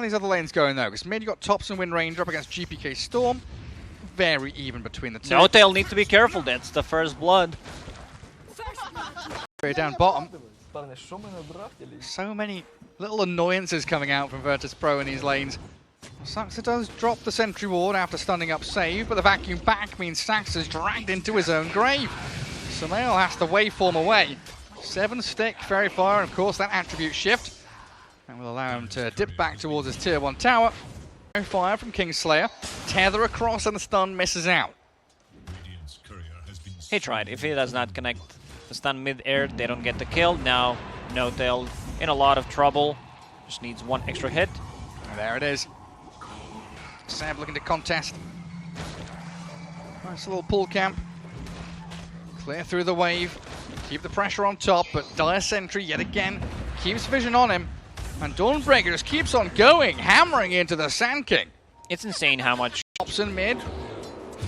these other lanes going, though? Because mid, you got Topson, Wind Ranger up against GPK Storm. Very even between the two. No-Tail need to be careful. That's the first blood. Very down bottom. So many little annoyances coming out from Virtus Pro in these lanes. Saxa does drop the sentry ward after stunning up Save, but the vacuum back means Saxa's dragged into his own grave. Sumail has to waveform away. 7 stick, very far, and of course that attribute shift. And will allow him to dip back towards his tier 1 tower. Fire from Kingslayer. Tether across and the stun misses out. He tried. If he does not connect the stun mid-air, they don't get the kill. Now, No-Tail in a lot of trouble. Just needs 1 extra hit. And there it is. Seb looking to contest. Nice little pull camp. Clear through the wave. Keep the pressure on top, but Dire Sentry yet again keeps vision on him. And Dawnbreaker just keeps on going, hammering into the Sand King. It's insane how much. Topson mid.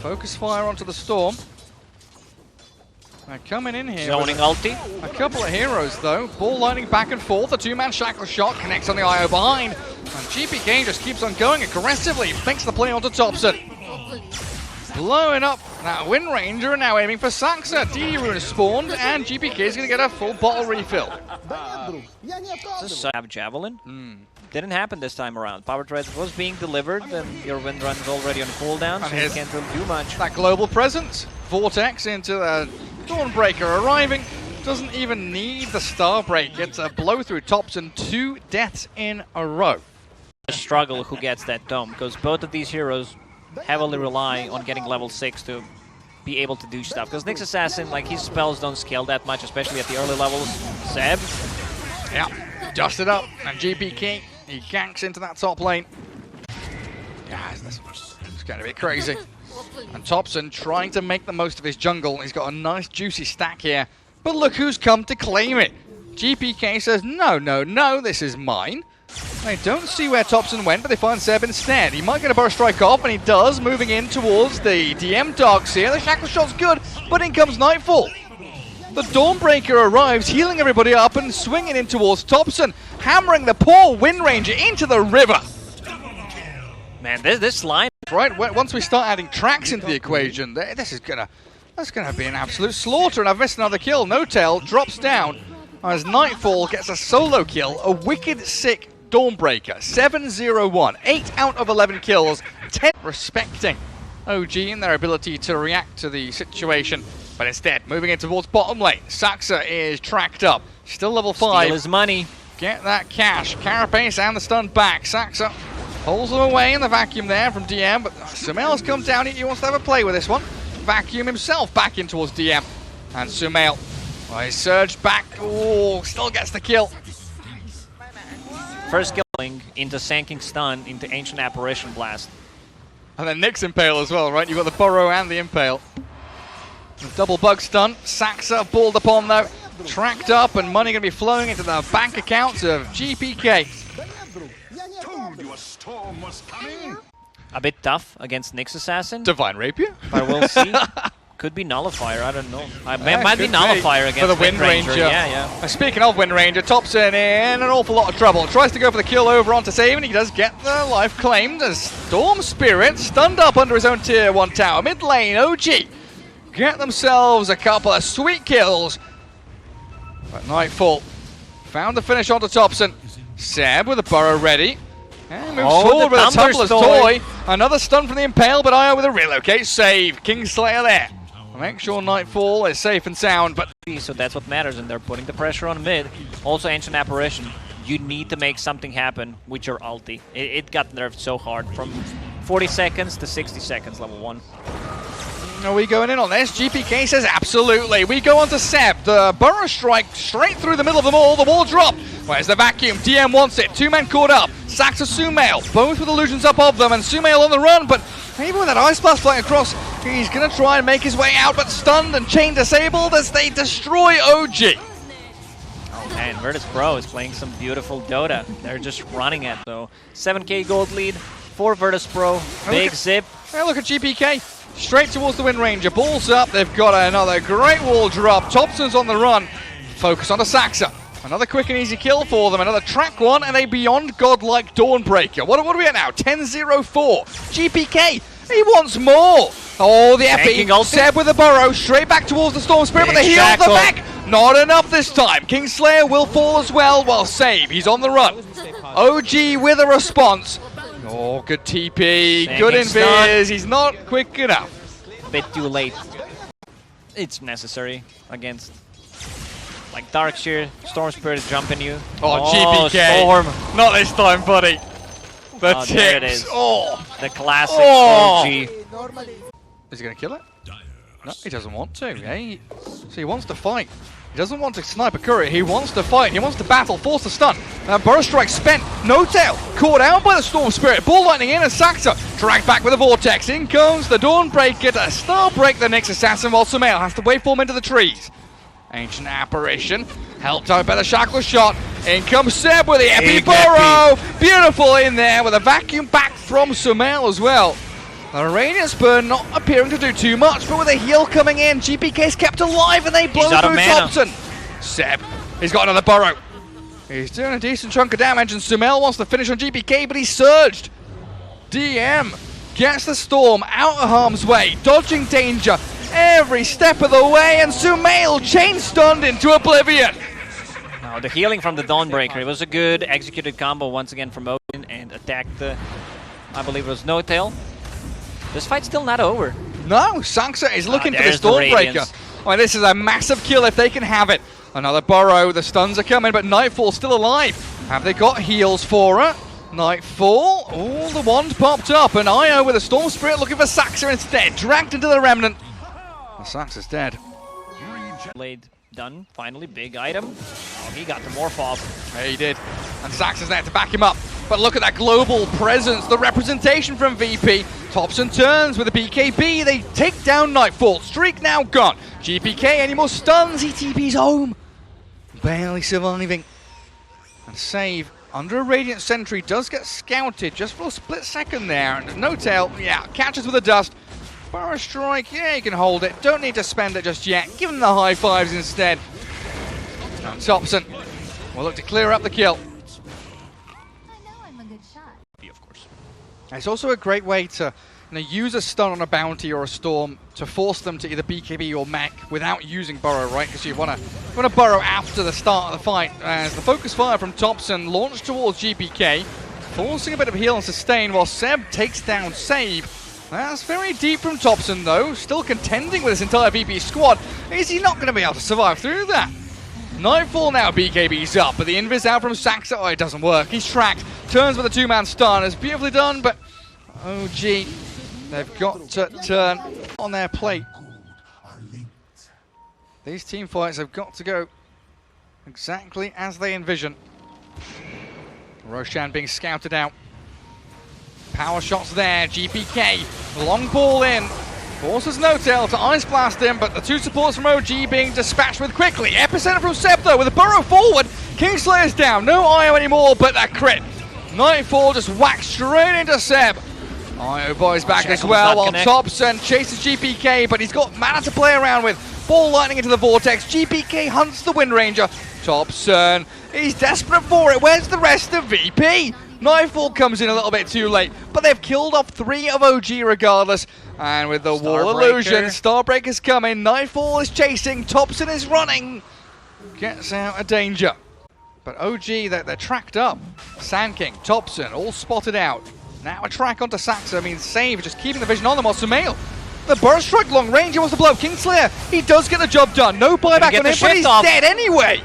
Focus fire onto the Storm. They're coming in here. Zoning ulti. A couple of heroes though. Ball lining back and forth. The 2-man shackle shot connects on the IO behind. And GPK just keeps on going aggressively. Fakes the play onto Topson. Blowing up that Wind Ranger and now aiming for Saxa. DD Rune is spawned and GPK is going to get a full bottle refill. Have Javelin. Didn't happen this time around. Power Thread was being delivered and your Wind Run is already on cooldown, so you can't really do much. That global presence. Vortex into the Dawnbreaker arriving. Doesn't even need the Starbreak. It's a blow through Topson. 2 deaths in a row. A struggle who gets that dome, because both of these heroes heavily rely on getting level 6 to be able to do stuff. Because Nyx Assassin, like, his spells don't scale that much, especially at the early levels. Seb. Yeah, dusted up. And GPK, he ganks into that top lane. Yeah, it's going to be crazy. And Topson trying to make the most of his jungle. He's got a nice juicy stack here. But look who's come to claim it. GPK says, no, no, no, this is mine. They don't see where Topson went, but they find Seb instead. He might get a burst strike off, and he does, moving in towards the DM Darks here. The shackle shot's good, but in comes Nightfall. The Dawnbreaker arrives, healing everybody up and swinging in towards Topson, hammering the poor Wind Ranger into the river. Man, this line. Right, once we start adding tracks into the equation, that's gonna be an absolute slaughter. And I've missed another kill. No-Tail drops down as Nightfall gets a solo kill. A wicked sick Dawnbreaker. 7-0-1. 8 out of 11 kills. 10 respecting OG in their ability to react to the situation. But instead, moving in towards bottom lane. Saxa is tracked up. Still level 5. Steal his money. Get that cash. Carapace and the stun back. Saxa pulls them away in the vacuum there from DM. But Sumail's come down. He wants to have a play with this one. Vacuum himself back in towards DM. And Sumail, well, he surged back. Oh, still gets the kill. First killing into Sanking Stun into Ancient Apparition Blast. And then Nyx Impale as well, right? You've got the Burrow and the Impale. The double bug stun. Saxa balled upon though. Tracked up and money going to be flowing into the bank accounts of GPK. A bit tough against Nyx Assassin. Divine Rapier? But we'll see. Could be Nullifier, I don't know. Might be Nullifier against for the Wind Ranger. Yeah. Speaking of Wind Ranger, Topson in an awful lot of trouble. Tries to go for the kill over onto Save, and he does get the life claimed as Storm Spirit stunned up under his own tier 1 tower. Mid lane, OG get themselves a couple of sweet kills. But Nightfall found the finish onto Topson. Seb with a burrow ready. And moves forward with a Tumbler's Toy. Another stun from the Impale, but IO with a relocate save. Kingslayer there. Make sure Nightfall is safe and sound, but... So that's what matters, and they're putting the pressure on mid. Also Ancient Apparition. You need to make something happen with your ulti. It got nerfed so hard, from 40 seconds to 60 seconds, level 1. Are we going in on this? GPK says absolutely. We go on to Seb. The Burrow Strike straight through the middle of them all. The wall drop. Where's the vacuum? DM wants it. 2 men caught up. Saxa Sumail. Both with illusions up of them. And Sumail on the run. But even with that Ice Blast flying across, he's going to try and make his way out. But stunned and chain disabled as they destroy OG. Oh man, Virtus Pro is playing some beautiful Dota. They're just running it though. 7k gold lead for Virtus Pro. Big zip. Hey, look at GPK. Straight towards the Wind Ranger. Balls up. They've got another great wall drop. Topson's on the run. Focus on the Saxa. Another quick and easy kill for them. Another track one and a beyond godlike Dawnbreaker. What are we at now? 10-0-4. GPK, he wants more. Oh, the epi. Seb with the burrow. Straight back towards the Storm Spirit, but the heal at the back. Not enough this time. Kingslayer will fall as well while Save. He's on the run. OG with a response. Oh, good TP. Good invis. He's not quick enough. Bit too late. It's necessary against like Darkseer, Storm Spirit jumping you. Oh, GPK. Storm. Not this time, buddy. The tips. There it is. Oh. The classic OG. Is he going to kill it? No, he doesn't want to. Eh? So he wants to fight. He doesn't want to snipe a courier. He wants to fight. He wants to battle. Force the stun. Burrow Strike spent. No tail. Caught out by the Storm Spirit. Ball lightning in and Saxa dragged back with the Vortex. In comes the Dawnbreaker to star break the Nyx Assassin while Sumail has to waveform into the trees. Ancient Apparition helped out by the Shackle shot. In comes Seb with the Epi Burrow. Beautiful in there with a vacuum back from Sumail as well. The Radiant Spur not appearing to do too much, but with a heal coming in, GPK's kept alive and they blow through Thompson. Seb, he's got another burrow. He's doing a decent chunk of damage and Sumail wants to finish on GPK, but he's surged. DM gets the Storm out of harm's way, dodging danger every step of the way, and Sumail chain stunned into oblivion. Now the healing from the Dawnbreaker, it was a good executed combo once again from Odin and attacked the, I believe it was No Tail. This fight's still not over. No, Saxa is looking for this Dawnbreaker. I mean, this is a massive kill if they can have it. Another burrow, the stuns are coming, but Nightfall's still alive. Have they got heals for her? Nightfall, oh, the wand popped up, and IO with a Storm Spirit looking for Saxa instead. Dragged into the Remnant. Well, Saxa's dead. Blade done, finally, big item. Oh, he got the morph off. Yeah, he did. And Saxa's there to back him up. But look at that global presence, the representation from VP. Thompson turns with a BKB. They take down Nightfall. Streak now gone. GPK, any more stuns? He TP's home. Barely surviving. And Save under a Radiant Sentry does get scouted just for a split second there. And No Tail, yeah, catches with the dust. Burrow Strike, yeah, you can hold it. Don't need to spend it just yet. Give him the high fives instead. And Thompson will look to clear up the kill. Of course. It's also a great way to use a stun on a bounty or a storm to force them to either BKB or mech without using burrow, right? Because you want to burrow after the start of the fight. As the focus fire from Thompson launched towards GPK, forcing a bit of heal and sustain while Seb takes down Save. That's very deep from Thompson though, still contending with his entire VP squad. Is he not going to be able to survive through that? Nightfall now, BKB's up, but the invis out from Saxa, oh, it doesn't work. He's tracked, turns with a two-man stun. It's beautifully done, but OG, they've got to turn on their plate. These team fights have got to go exactly as they envision. Roshan being scouted out. Power shots there, GPK, long ball in. Forces No Tail to Ice Blast him, but the two supports from OG being dispatched with quickly. Epicenter from Seb though, with a burrow forward. Kingslayer's down, no IO anymore, but that crit. Nightfall just whacked straight into Seb. IO boys back as well, while Thompson chases GPK, but he's got mana to play around with. Ball lightning into the Vortex, GPK hunts the Wind Ranger. Thompson, he's desperate for it, where's the rest of VP? Nightfall comes in a little bit too late, but they've killed off 3 of OG regardless. And with the wall illusion, Starbreaker's coming, Nightfall is chasing, Thompson is running. Gets out of danger. But OG, they're tracked up. Sand King, Thompson, all spotted out. Now a track onto Saxa, means Save just keeping the vision on them while Sumail. The burst strike long range, he wants to blow Kingslayer. He does get the job done, no buyback on him, but he's dead anyway.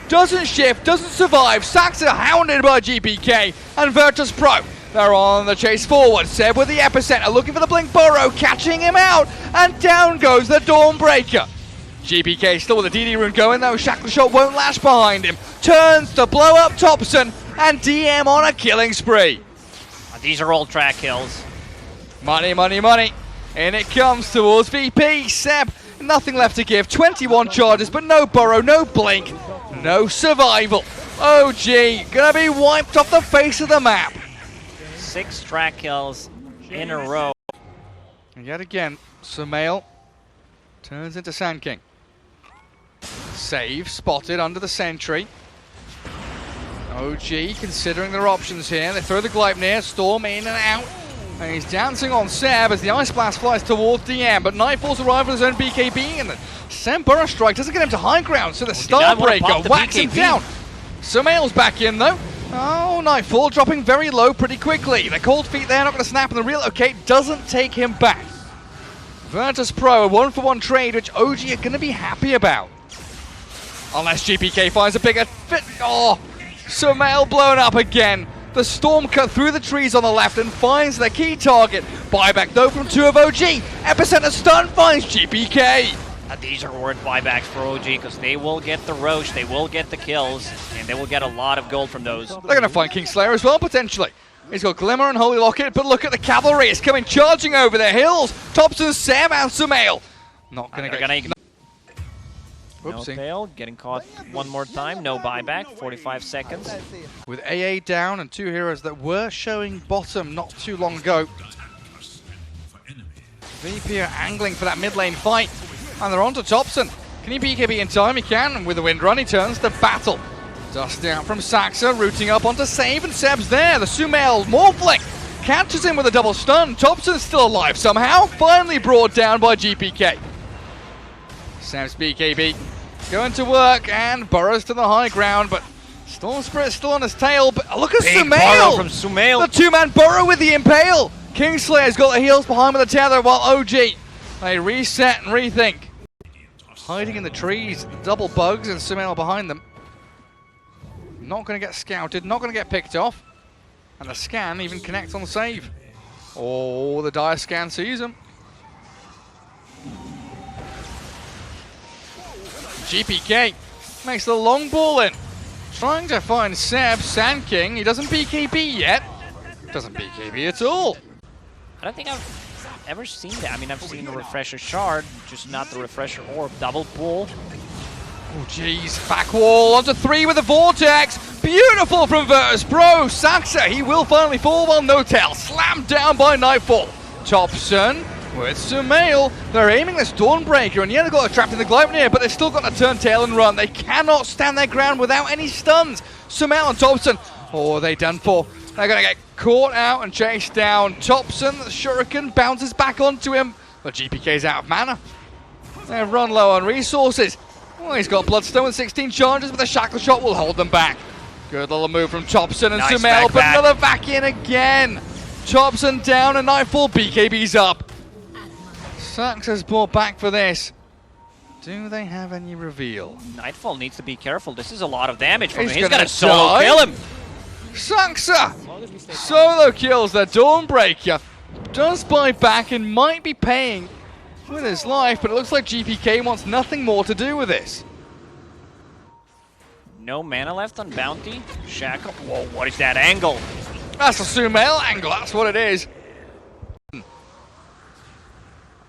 Doesn't shift, doesn't survive. Saxa hounded by GPK and Virtus Pro. They're on the chase forward. Seb with the epicenter, looking for the Blink Burrow, catching him out, and down goes the Dawnbreaker. GPK still with the DD rune going though. Shackle shot won't lash behind him. Turns to blow up Thompson, and DM on a killing spree. These are all track kills. Money, money, money. In it comes towards VP. Seb, nothing left to give. 21 charges, but no burrow, no blink, no survival. OG gonna be wiped off the face of the map. 6 track kills in a row. And yet again, Sumail turns into Sand King. Save spotted under the sentry. OG considering their options here. They throw the Gleipnir, Storm in and out. And he's dancing on Seb as the Ice Blast flies towards DM, but Nightfall's arrived with his own BKB, and the Seb Burrow Strike doesn't get him to high ground, so the Starbreaker whacks him down. Sumail's back in though. Oh, Nightfall dropping very low pretty quickly. The cold feet there, not going to snap, and the relocate doesn't take him back. Virtus Pro, a 1-for-1 trade, which OG are going to be happy about. Unless GPK finds a bigger fit. Oh, Sumail blown up again. The Storm cut through the trees on the left and finds their key target. Buyback though from 2 of OG. Epicenter stun finds GPK. These are worth buybacks for OG because they will get the Roche, they will get the kills, and they will get a lot of gold from those. They're going to find Kingslayer as well, potentially. He's got Glimmer and Holy Locket, but look at the cavalry. It's coming charging over the hills. Thompson, Sam, and Sumail. Not going to get... No fail, getting caught one more time, no buyback, 45 seconds. With AA down and 2 heroes that were showing bottom not too long ago. VP are angling for that mid lane fight, and they're on to Thompson. Can he BKB in time? He can, and with the wind run he turns to battle. Dust out from Saxa, rooting up onto Save, and Seb's there. The Sumail Morphling catches him with a double stun. Thompson's still alive somehow, finally brought down by GPK. Seb's BKB going to work and burrows to the high ground, but Storm Spirit's still on his tail. But look at Sumail! From Sumail. The 2-man burrow with the Impale! Kingslayer's got the heels behind with the tether, while OG, they reset and rethink. Hiding in the trees, double bugs and Sumail behind them. Not going to get scouted, not going to get picked off. And the scan even connects on the save. Oh, the dire scan sees him. GPK makes the long ball in. Trying to find Seb, Sand King. He doesn't BKB yet. Doesn't BKB at all. I don't think I've ever seen that. I mean, I've seen the Refresher Shard, just not the Refresher Orb. Double pull. Oh, jeez. Back wall onto 3 with a Vortex. Beautiful from Virtus Pro. Saxa, he will finally fall while Notel slammed down by Nightfall. Thompson with Sumail. They're aiming the Stormbreaker, and yeah, they've got it trapped in the Gleipnir, but they've still got to turn tail and run. They cannot stand their ground without any stuns. Sumail and Thompson. Oh, are they done for? They're going to get caught out and chased down. Thompson, the Shuriken, bounces back onto him. But GPK's out of mana. They run low on resources. Oh, he's got Bloodstone with 16 charges, but the Shackle Shot will hold them back. Good little move from Thompson and nice Sumail, but back. another back in again. Thompson down and Nightfall, BKB's up. Saxa's brought back for this. Do they have any reveal? Nightfall needs to be careful. This is a lot of damage from him. He's gonna going to solo kill him. Saxa solo kills the Dawnbreaker. Does buy back and might be paying with his life, but it looks like GPK wants nothing more to do with this. No mana left on Bounty. Shackle. Whoa, what is that angle? That's a Sumail angle, that's what it is.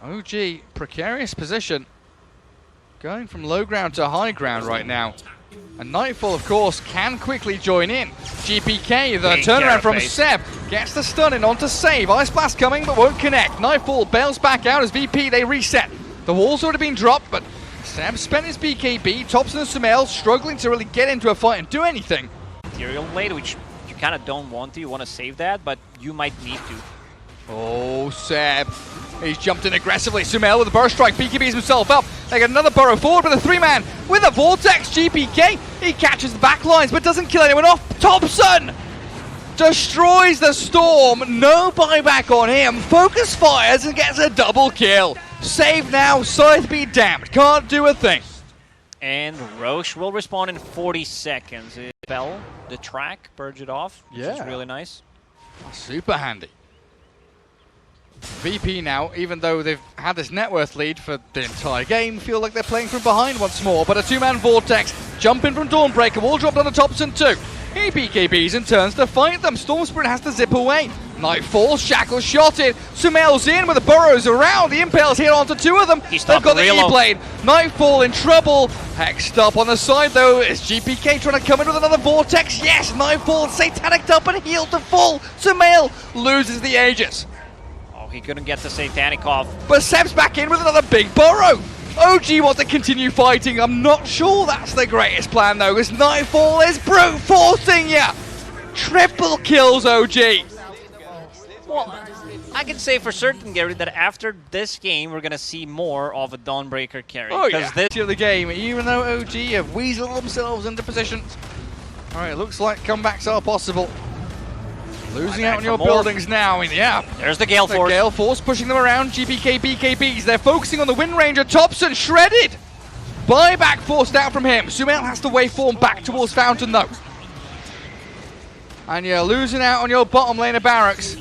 OG, precarious position. Going from low ground to high ground right now. And Nightfall, of course, can quickly join in. GPK, the turnaround from Seb, gets the stun in onto Save. Ice Blast coming, but won't connect. Nightfall bails back out as VP, they reset. The wall's already been dropped, but Seb spent his BKB. Thompson and Sumail struggling to really get into a fight and do anything. Ethereal Blade, which you kind of don't want to. You want to save that, but you might need to. Oh, Seb. He's jumped in aggressively. Sumail with a burst strike, BKBs himself up. They get another burrow forward with a 3-man with a Vortex. GPK, he catches the back lines but doesn't kill anyone off. Thompson destroys the Storm. No buyback on him. Focus fires and gets a double kill. Save now, Scythe be damned. Can't do a thing. And Roche will respawn in 40 seconds. Spell the track, purge it off, which is really nice. Super handy. VP now, even though they've had this net worth lead for the entire game, feel like they're playing from behind once more. But a 2-man Vortex, jump in from Dawnbreaker, wall dropped on the Thompson too. He BKBs and turns to fight them. Storm Spirit has to zip away. Nightfall, Shackle shotted. Sumail's in with the burrows around. The Impale's hit onto 2 of them. They've got the E-Blade. Nightfall in trouble. Hexed up on the side though. Is GPK trying to come in with another Vortex? Yes, Nightfall Satanic up and healed to full. Sumail loses the Aegis. He couldn't get the Satanic off. But Seb's back in with another big burrow. OG wants to continue fighting. I'm not sure that's the greatest plan though, because Nightfall is brute forcing you. Triple kills, OG. Well, I can say for certain, Gary, that after this game, we're going to see more of a Dawnbreaker carry. Oh yeah, this of the game, even though OG have weaseled themselves into positions. Alright, looks like comebacks are possible. Losing out on your buildings now, and yeah. There's the Gale Force. Gale Force pushing them around, GPK, BKBs. They're focusing on the Wind Ranger. Thompson shredded. Buyback forced out from him. Sumail has to waveform back towards Fountain though. And you're losing out on your bottom lane of barracks.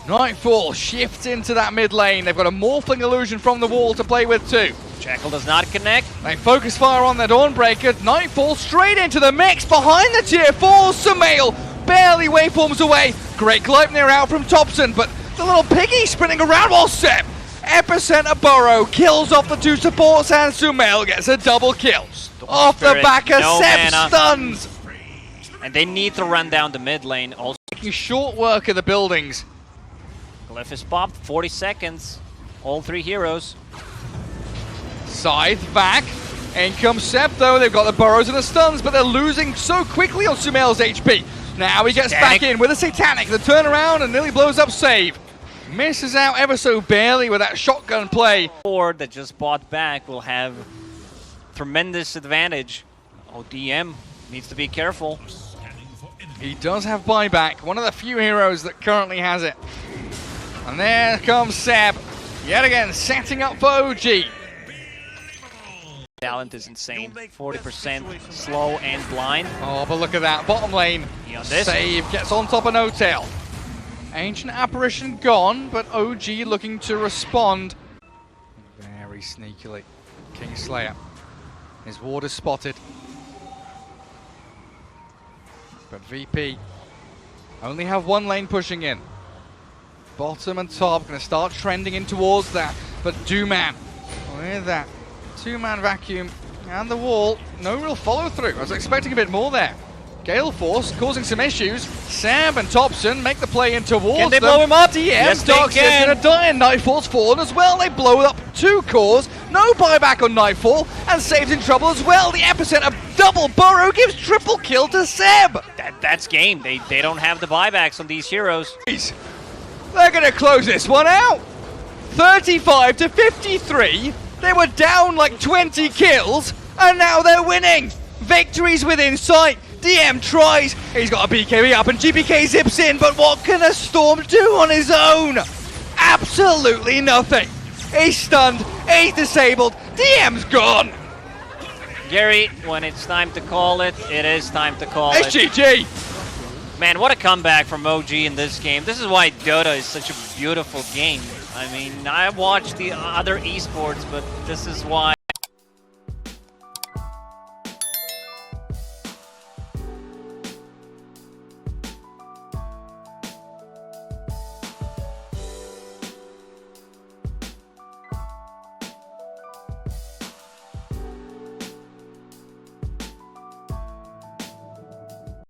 Nightfall shifts into that mid lane. They've got a Morphling illusion from the wall to play with too. Jackal does not connect. They focus fire on the Dawnbreaker. Nightfall straight into the mix behind the tier 4. Sumail barely waveforms away. Great Gleipnir out from Thompson, but the little piggy sprinting around while Seb. Epicenter Burrow kills off the 2 supports and Sumail gets a double kill. Off the back of Seb stuns. And they need to run down the mid lane. Also making short work of the buildings. Glyph is popped, 40 seconds. All 3 heroes. Scythe back. In comes Seb though. They've got the burrows and the stuns, but they're losing so quickly on Sumail's HP. Now he gets back in with a Satanic. The turnaround and nearly blows up save. Misses out ever so barely with that shotgun play. Ford that just bought back will have tremendous advantage. ODM needs to be careful. He does have buyback. One of the few heroes that currently has it. And there comes Seb. Yet again, setting up for OG. Talent is insane. 40% slow and blind. Oh, but look at that. Bottom lane. Save gets on top of No-Tail. Ancient Apparition gone, but OG looking to respond. Very sneakily. Kingslayer. His ward is spotted. But VP only have one lane pushing in. Bottom and top going to start trending in towards that. But Dooman with that 2-man vacuum and the wall. No real follow through. I was expecting a bit more there. Gale Force causing some issues. Sam and Thompson make the play in towards Can they blow him up? DM Yes, Darkseid's going to die and Nightfall's fallen as well. They blow up 2 cores. No buyback on Nightfall and Save's in trouble as well. The Epicenter double burrow gives triple kill to Seb. That's game. They don't have the buybacks on these heroes. They're going to close this one out. 35 to 53. They were down like 20 kills and now they're winning. Victory's within sight. DM tries, he's got a BKB up and GPK zips in, but what can a Storm do on his own? Absolutely nothing. He's stunned, he's disabled, DM's gone. Gary, when it's time to call it, it is time to call it's it. GG. Man, what a comeback from OG in this game. This is why Dota is such a beautiful game. I mean, I watch the other esports, but this is why